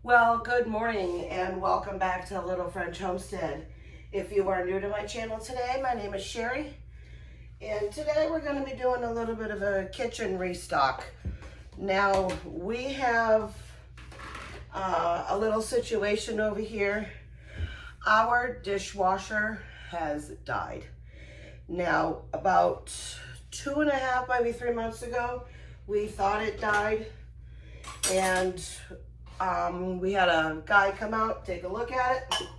Well, good morning and welcome back to Little French Homestead. If you are new to my channel today, my name is Sherry, and today we're going to be doing a little bit of a kitchen restock. Now, we have a little situation over here. Our dishwasher has died. Now, about 2.5, maybe 3 months ago, we thought it died, and we had a guy come out, take a look at it.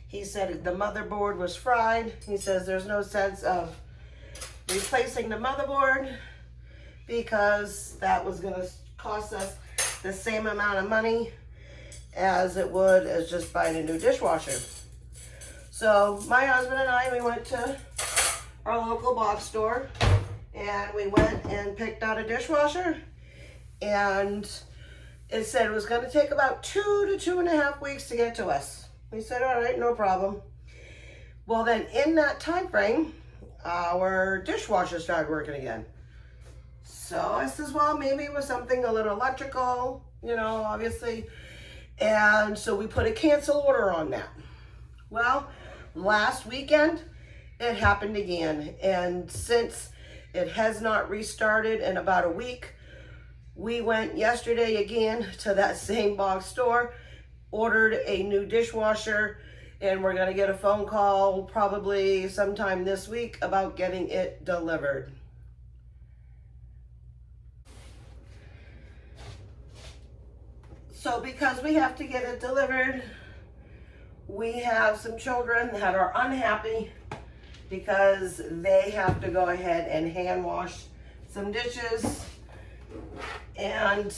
He said the motherboard was fried. He says there's no sense of replacing the motherboard because that was gonna cost us the same amount of money as it would as just buying a new dishwasher. So my husband and I, we went to our local box store and we went and picked out a dishwasher, and it said it was going to take about 2 to 2.5 weeks to get to us. We said, all right, no problem. Well, then in that time frame, our dishwasher started working again. So I says, well, maybe it was something a little electrical, you know, obviously. And so we put a cancel order on that. Well, last weekend, it happened again. And since it has not restarted in about a week, we went yesterday again to that same box store, ordered a new dishwasher, and we're gonna get a phone call probably sometime this week about getting it delivered. So because we have to get it delivered, we have some children that are unhappy because they have to go ahead and hand wash some dishes. And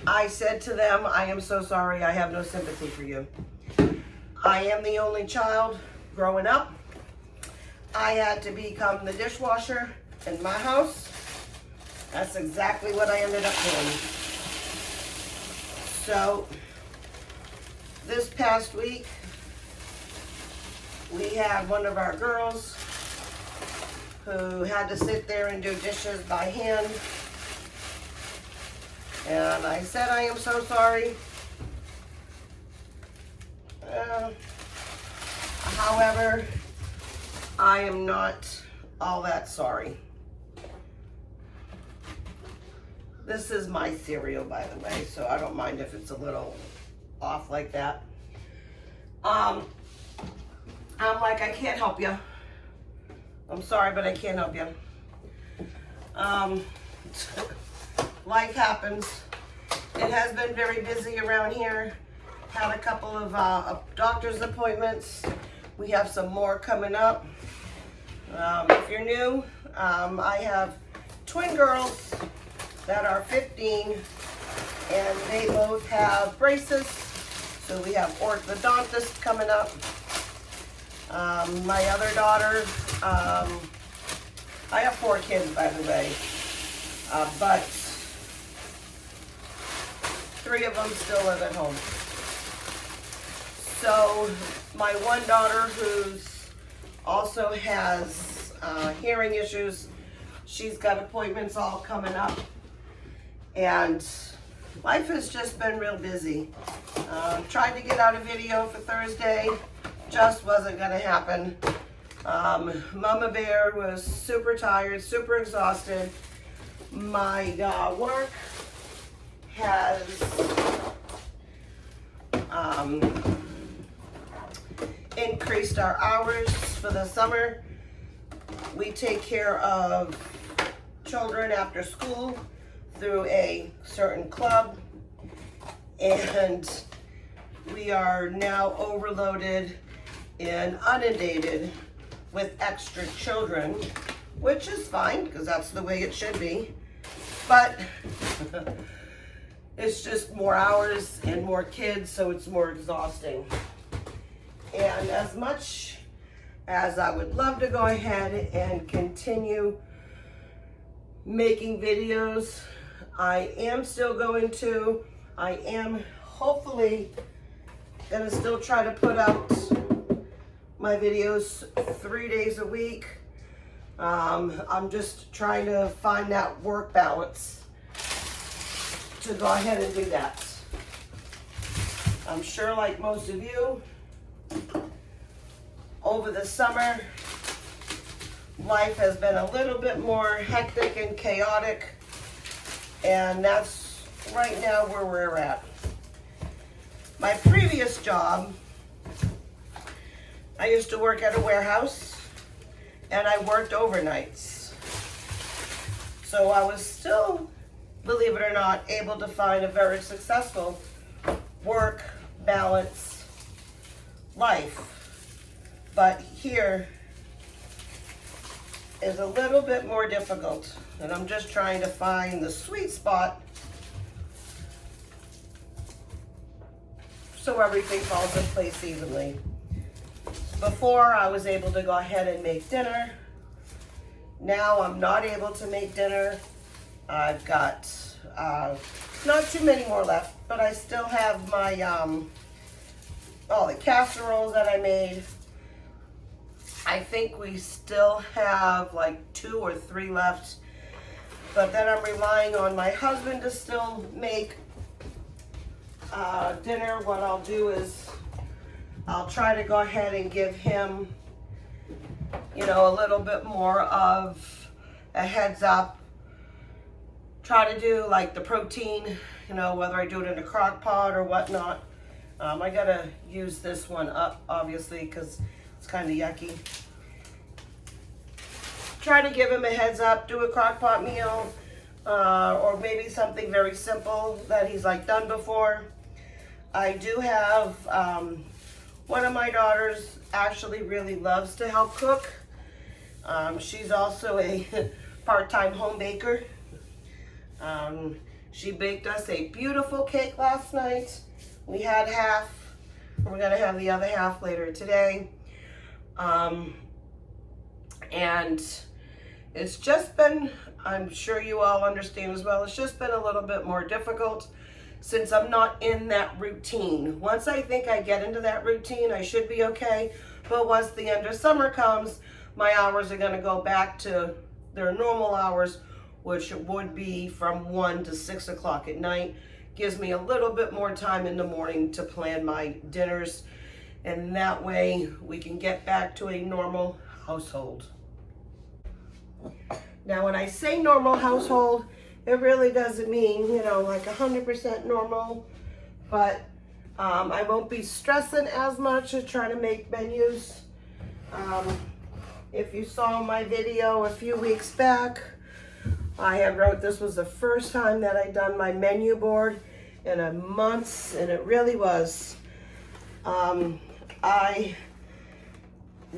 I said to them, I am so sorry, I have no sympathy for you. I am the only child growing up. I had to become the dishwasher in my house. That's exactly what I ended up doing. So this past week, we had one of our girls who had to sit there and do dishes by hand. And I said, I am so sorry. However, I am not all that sorry. This is my cereal, by the way, so I don't mind if it's a little off like that. I'm like, I can't help you. I'm sorry, but I can't help you. Life happens. It has been very busy around here. Had a couple of doctor's appointments. We have some more coming up. If you're new, I have twin girls that are 15, and they both have braces. So we have orthodontist coming up. My other daughter, I have 4 kids, by the way, but 3 of them still live at home. So my one daughter, who's also has hearing issues, she's got appointments all coming up, and life has just been real busy. Tried to get out a video for Thursday, just wasn't gonna happen. Mama Bear was super tired, super exhausted. My work has increased our hours for the summer. We take care of children after school through a certain club, and we are now overloaded and inundated with extra children, which is fine because that's the way it should be, but it's just more hours and more kids, so it's more exhausting. And as much as I would love to go ahead and continue making videos, I am still going to. I am hopefully gonna still try to put out my videos 3 days a week. I'm just trying to find that work balance to go ahead and do that. I'm sure like most of you, over the summer, life has been a little bit more hectic and chaotic, and that's right now where we're at. My previous job, I used to work at a warehouse, and I worked overnights. So I was still, believe it or not, able to find a very successful work balance life. But here is a little bit more difficult, and I'm just trying to find the sweet spot so everything falls in place evenly. Before, I was able to go ahead and make dinner. Now I'm not able to make dinner. I've got not too many more left, but I still have my all the casseroles that I made. I think we still have like 2 or 3 left, but then I'm relying on my husband to still make dinner. What I'll do is I'll try to go ahead and give him, you know, a little bit more of a heads up. Try to do like the protein, you know, whether I do it in a crock pot or whatnot. I gotta use this one up, obviously, because it's kind of yucky. Try to give him a heads up, do a crock pot meal, or maybe something very simple that he's like done before. I do have, one of my daughters actually really loves to help cook. She's also a part-time home baker. She baked us a beautiful cake last night. We had half. We're gonna have the other half later today. And it's just been, I'm sure you all understand as well, it's just been a little bit more difficult since I'm not in that routine. Once I think I get into that routine, I should be okay. But once the end of summer comes, my hours are gonna go back to their normal hours, which would be from 1 to 6 o'clock at night. Gives me a little bit more time in the morning to plan my dinners, and that way we can get back to a normal household. Now, when I say normal household, it really doesn't mean, you know, like 100% normal, but I won't be stressing as much as trying to make menus. If you saw my video a few weeks back, I had wrote this was the first time that I'd done my menu board in a month, and it really was. I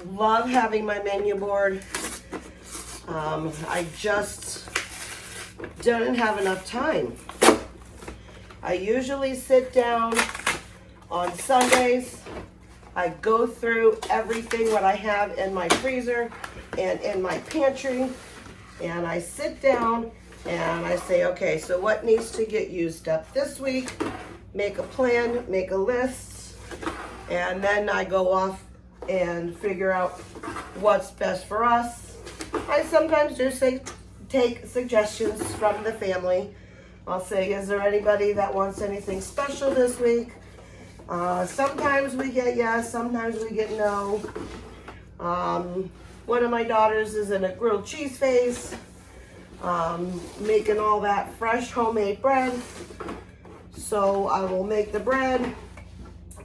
love having my menu board. I just didn't have enough time. I usually sit down on Sundays. I go through everything what I have in my freezer and in my pantry, and I sit down and I say, okay, so what needs to get used up this week? Make a plan, make a list, and then I go off and figure out what's best for us. I sometimes do take suggestions from the family. I'll say, is there anybody that wants anything special this week? Sometimes we get yes, sometimes we get no. One of my daughters is in a grilled cheese phase, making all that fresh homemade bread. So I will make the bread,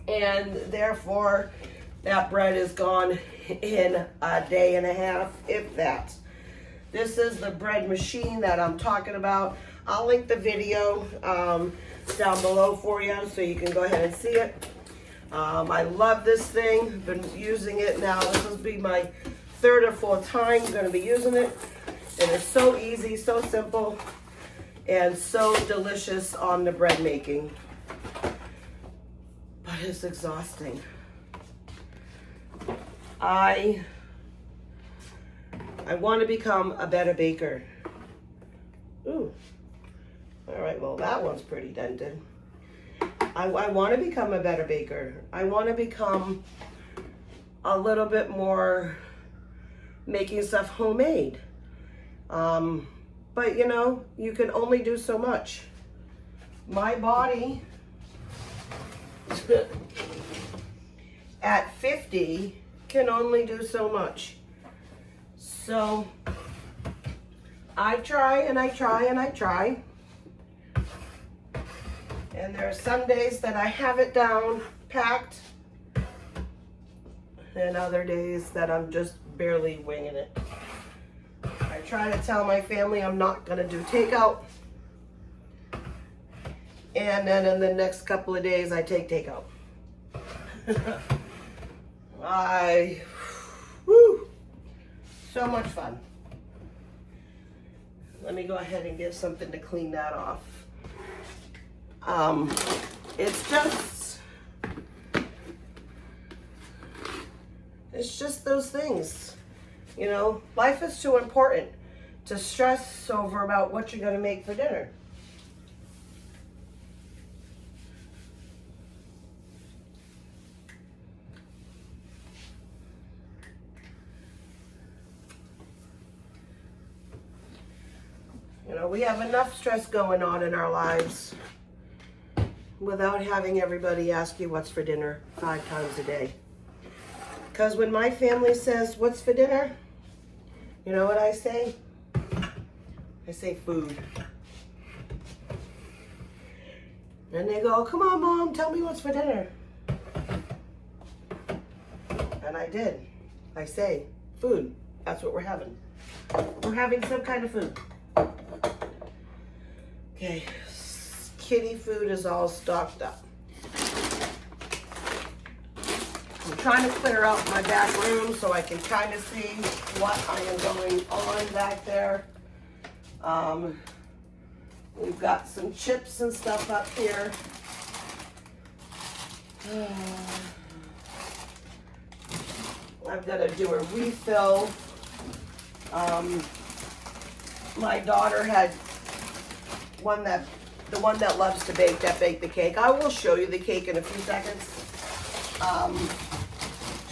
and therefore that bread is gone in a day and a half, if that. This is the bread machine that I'm talking about. I'll link the video down below for you so you can go ahead and see it. I love this thing. I've been using it now. This will be my 3rd or 4th time I'm going to be using it. And it's so easy, so simple, and so delicious on the bread making. But it's exhausting. I want to become a better baker. Ooh. All right, well, that one's pretty dented. I want to become a better baker. I want to become a little bit more making stuff homemade. But, you know, you can only do so much. My body at 50 can only do so much. So I try and I try and I try. And there are some days that I have it down packed, and other days that I'm just barely winging it. I try to tell my family I'm not gonna do takeout. And then in the next couple of days, I take takeout. Woo, so much fun. Let me go ahead and get something to clean that off. It's just those things. You know, life is too important to stress over about what you're gonna make for dinner. You know, we have enough stress going on in our lives without having everybody ask you what's for dinner 5 times a day. Because when my family says, what's for dinner? You know what I say? I say food. And they go, come on, Mom, tell me what's for dinner. And I did. I say, food. That's what we're having. We're having some kind of food. Okay, kitty food is all stocked up. I'm trying to clear out my back room so I can kind of see what I am going on back there. We've got some chips and stuff up here. I've got to do a refill. My daughter had the one that loves to bake, that baked the cake. I will show you the cake in a few seconds.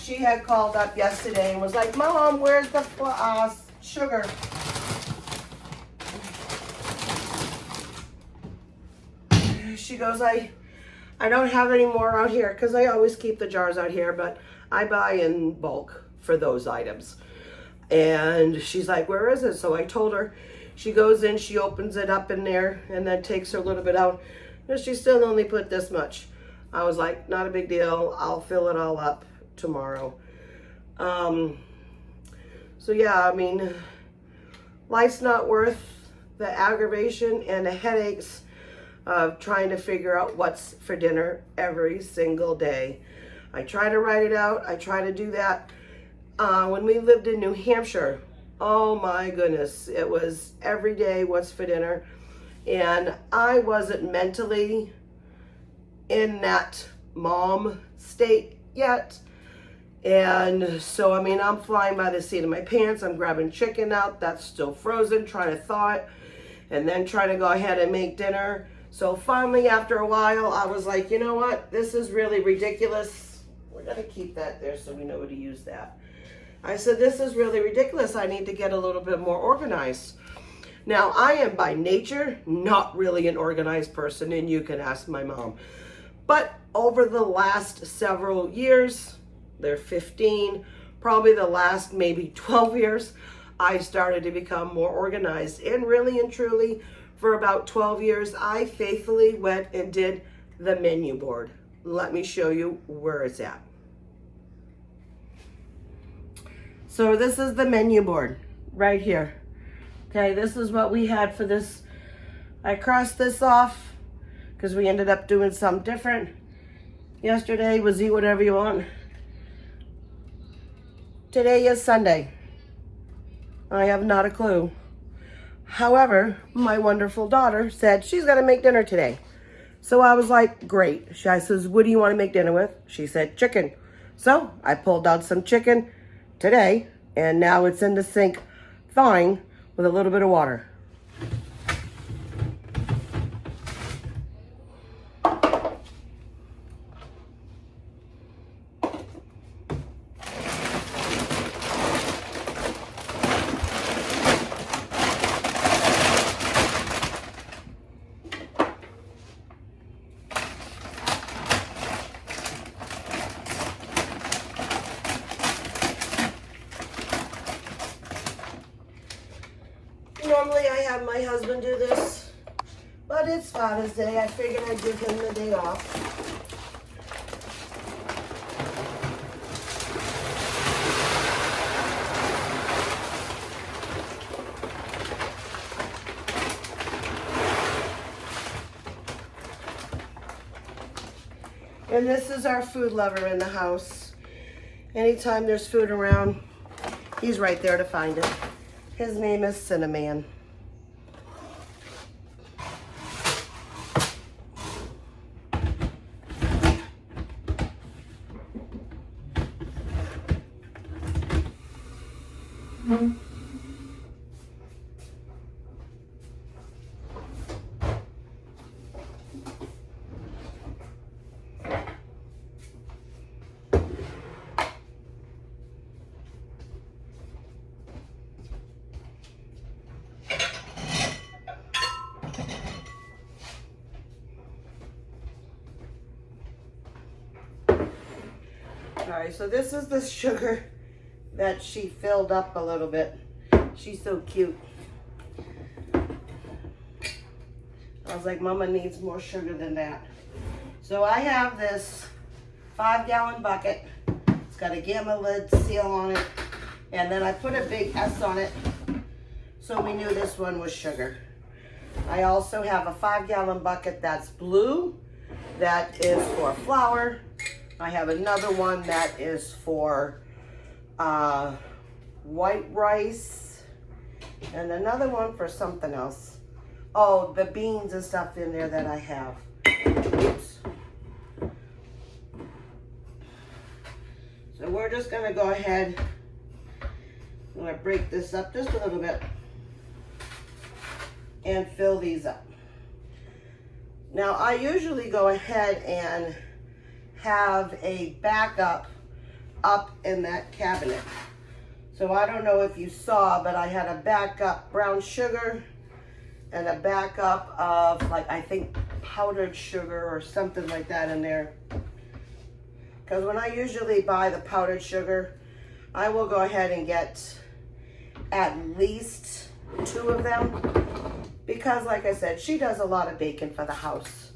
She had called up yesterday and was like, Mom, where's the sugar? She goes, I don't have any more out here, because I always keep the jars out here, but I buy in bulk for those items. And she's like, where is it? So I told her. She goes in, she opens it up in there, and then takes her a little bit out. And she still only put this much. I was like, not a big deal. I'll fill it all up tomorrow. So yeah, I mean, life's not worth the aggravation and the headaches of trying to figure out what's for dinner every single day. I try to write it out. I try to do that. When we lived in New Hampshire, oh my goodness, it was every day what's for dinner. And I wasn't mentally in that mom state yet. And so, I mean, I'm flying by the seat of my pants. I'm grabbing chicken out that's still frozen, trying to thaw it, and then trying to go ahead and make dinner. So finally, after a while, I was like, you know what? This is really ridiculous. We're gonna keep that there so we know to use that. I said, this is really ridiculous. I need to get a little bit more organized. Now, I am by nature not really an organized person, and you can ask my mom. But over the last several years, they're 15, probably the last maybe 12 years, I started to become more organized. And really and truly, for about 12 years, I faithfully went and did the menu board. Let me show you where it's at. So this is the menu board right here. Okay, this is what we had for this. I crossed this off because we ended up doing something different. Yesterday was eat whatever you want. Today is Sunday. I have not a clue. However, my wonderful daughter said she's gonna make dinner today. So I was like, great. I says, what do you want to make dinner with? She said, chicken. So I pulled out some chicken today, and now it's in the sink thawing with a little bit of water. my husband do this, but it's Father's Day. I figured I'd give him the day off. And this is our food lover in the house. Anytime there's food around, he's right there to find it. His name is Cinnamon. All right, so this is the sugar that she filled up a little bit. She's so cute. I was like, Mama needs more sugar than that. So I have this 5-gallon bucket. It's got a gamma lid seal on it. And then I put a big S on it, so we knew this one was sugar. I also have a 5-gallon bucket that's blue. That is for flour. I have another one that is for white rice, and another one for something else. Oh, the beans and stuff in there that I have. Oops. So we're just gonna go ahead, I'm gonna break this up just a little bit and fill these up. Now I usually go ahead and have a backup up in that cabinet. So I don't know if you saw, but I had a backup brown sugar and a backup of, like, I think powdered sugar or something like that in there. Because when I usually buy the powdered sugar, I will go ahead and get at least 2 of them. Because like I said, she does a lot of baking for the house.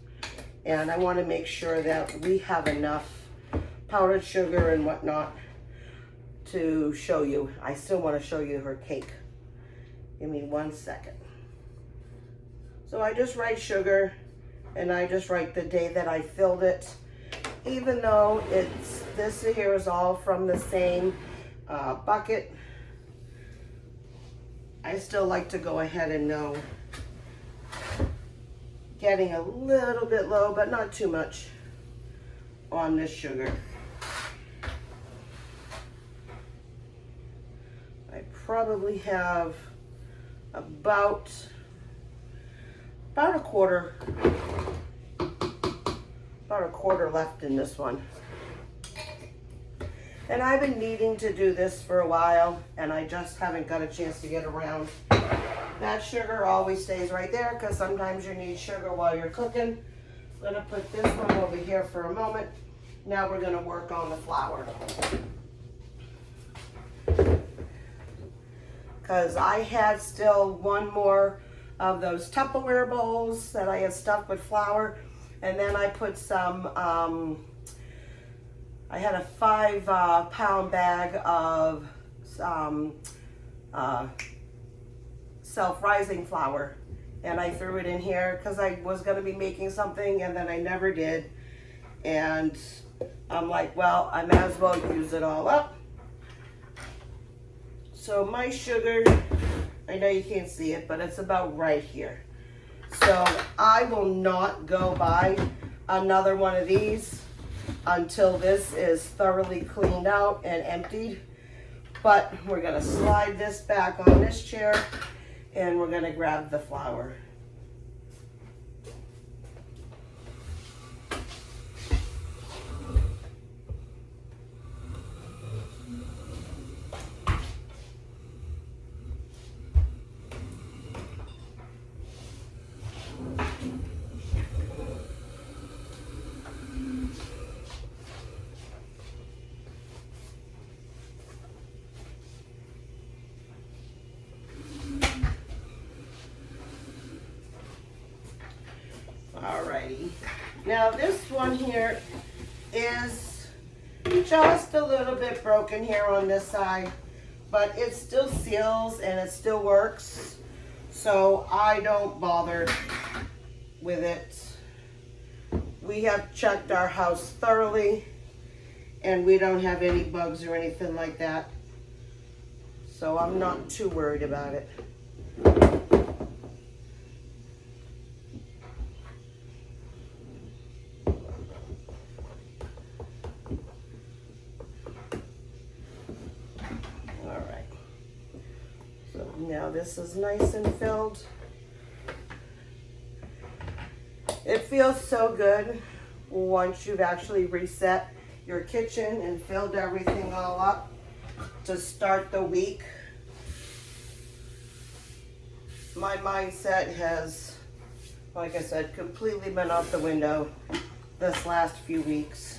And I want to make sure that we have enough powdered sugar and whatnot to show you. I still want to show you her cake. Give me 1 second. So I just write sugar, and I just write the day that I filled it. Even though this here is all from the same bucket, I still like to go ahead and know. Getting a little bit low, but not too much on this sugar. I probably have about a quarter left in this one. And I've been needing to do this for a while, and I just haven't got a chance to get around. That sugar always stays right there because sometimes you need sugar while you're cooking. I'm gonna put this one over here for a moment. Now we're gonna work on the flour. Because I had still one more of those Tupperware bowls that I had stuffed with flour. And then I put some, I had a 5-pound bag of self-rising flour, and I threw it in here because I was going to be making something and then I never did, and I'm like, well, I may as well use it all up. So my sugar, I know you can't see it, but it's about right here. So I will not go buy another one of these until this is thoroughly cleaned out and emptied. But we're going to slide this back on this chair, and we're going to grab the flour. Now this one here is just a little bit broken here on this side, but it still seals and it still works, so I don't bother with it. We have checked our house thoroughly and we don't have any bugs or anything like that, so I'm not too worried about it. Now this is nice and filled. It feels so good once you've actually reset your kitchen and filled everything all up to start the week. My mindset has, like I said, completely been out the window this last few weeks.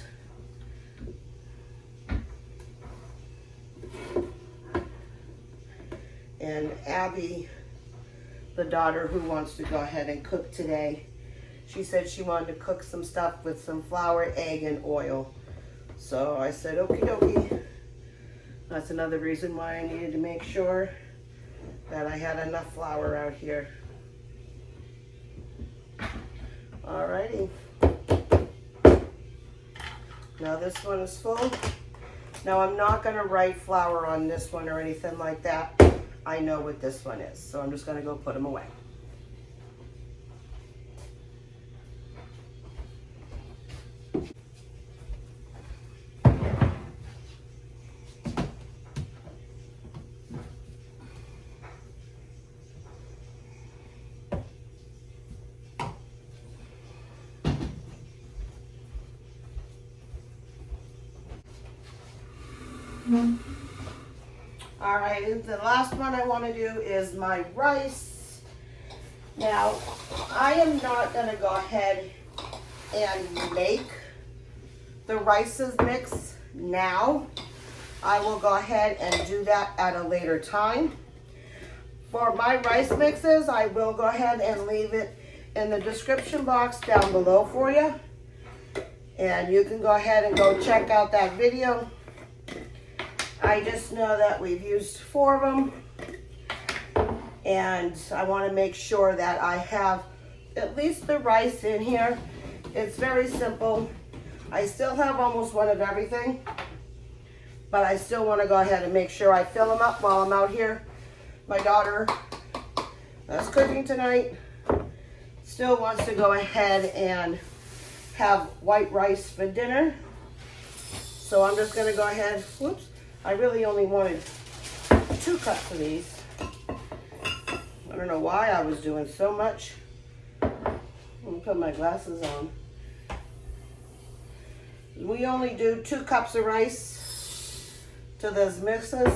And Abby, the daughter who wants to go ahead and cook today, she said she wanted to cook some stuff with some flour, egg, and oil. So I said, okie dokie. That's another reason why I needed to make sure that I had enough flour out here. Alrighty. Now this one is full. Now I'm not going to write flour on this one or anything like that. I know what this one is, so I'm just going to go put them away. All right, the last one I want to do is my rice. Now, I am not going to go ahead and make the rices mix now. I will go ahead and do that at a later time. For my rice mixes, I will go ahead and leave it in the description box down below for you. And you can go ahead and go check out that video. I just know that we've used 4 of them, and I want to make sure that I have at least the rice in here. It's very simple. I still have almost one of everything, but I still want to go ahead and make sure I fill them up while I'm out here. My daughter that's cooking tonight still wants to go ahead and have white rice for dinner. So I'm just going to go ahead, whoops. I really only wanted 2 cups of these. I don't know why I was doing so much. Let me put my glasses on. We only do 2 cups of rice to those mixes.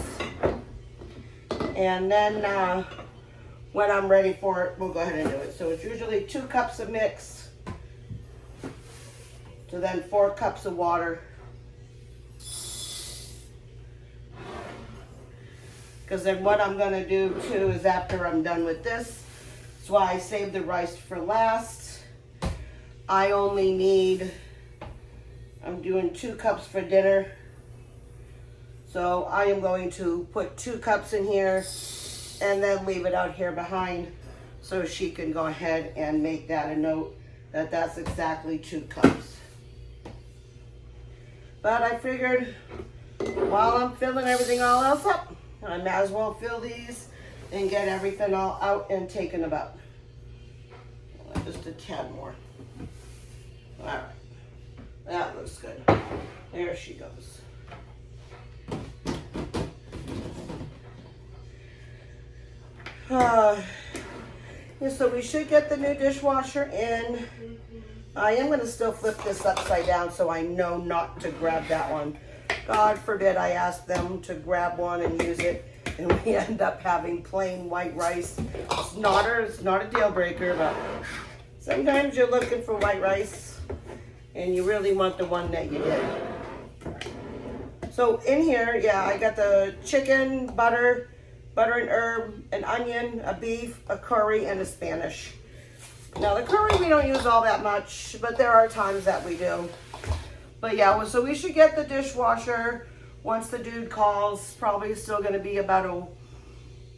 And then when I'm ready for it, we'll go ahead and do it. So it's usually 2 cups of mix to then 4 cups of water. Because then what I'm going to do too is after I'm done with this, that's why I saved the rice for last. I only need, I'm doing 2 cups for dinner. So I am going to put 2 cups in here and then leave it out here behind so she can go ahead and make that a note that that's exactly 2 cups. But I figured while I'm filling everything all else up, I might as well fill these and get everything all out and taken about. Just a tad more. All right, that looks good. There she goes. So we should get the new dishwasher in. I am going to still flip this upside down so I know not to grab that one. God forbid I ask them to grab one and use it and we end up having plain white rice. It's not a deal breaker, but sometimes you're looking for white rice and you really want the one that you did. So in here, yeah, I got the chicken, butter and herb, an onion, a beef, a curry, and a Spanish. Now the curry we don't use all that much, but there are times that we do. But yeah, so we should get the dishwasher once the dude calls. Probably still going to be about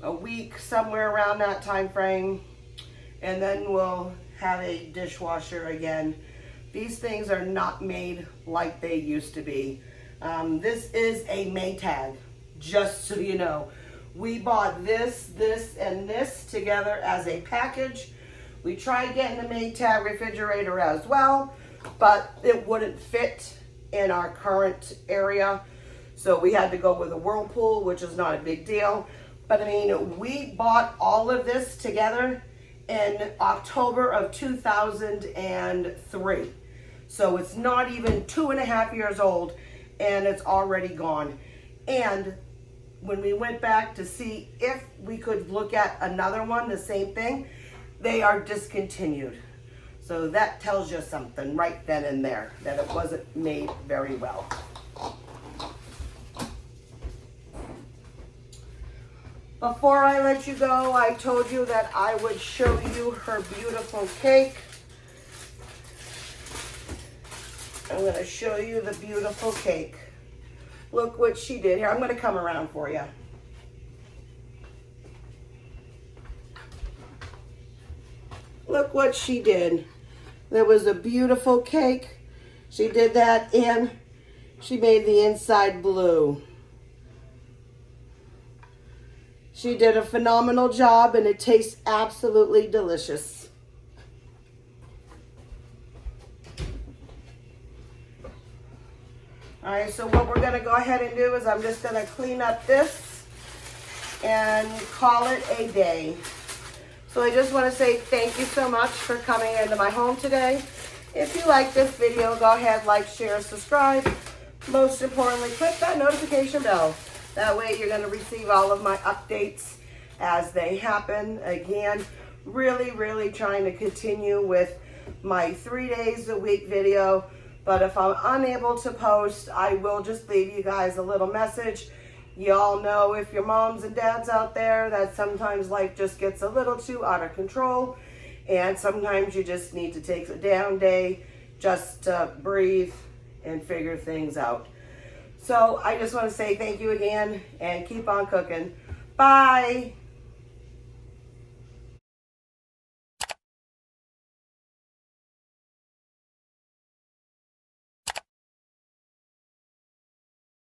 a week, somewhere around that time frame. And then we'll have a dishwasher again. These things are not made like they used to be. This is a Maytag, just so you know. We bought this, and this together as a package. We tried getting the Maytag refrigerator as well, but it wouldn't fit in our current area. So we had to go with a Whirlpool, which is not a big deal. But I mean, we bought all of this together in October of 2003. So it's not even 2.5 years old, and it's already gone. And when we went back to see if we could look at another one, the same thing, they are discontinued. So that tells you something right then and there, that it wasn't made very well. Before I let you go, I told you that I would show you her beautiful cake. I'm going to show you the beautiful cake. Look what she did here. I'm going to come around for you. Look what she did. There was a beautiful cake. She did that, and she made the inside blue. She did a phenomenal job, and it tastes absolutely delicious. All right, so what we're gonna go ahead and do is I'm just gonna clean up this and call it a day. So I just wanna say thank you so much for coming into my home today. If you like this video, go ahead, like, share, subscribe. Most importantly, click that notification bell. That way you're gonna receive all of my updates as they happen. Again, really trying to continue with my 3 days a week video. But if I'm unable to post, I will just leave you guys a little message. Y'all know, if your moms and dads out there, that sometimes life just gets a little too out of control. And sometimes you just need to take a down day, just breathe and figure things out. So I just want to say thank you again and keep on cooking. Bye.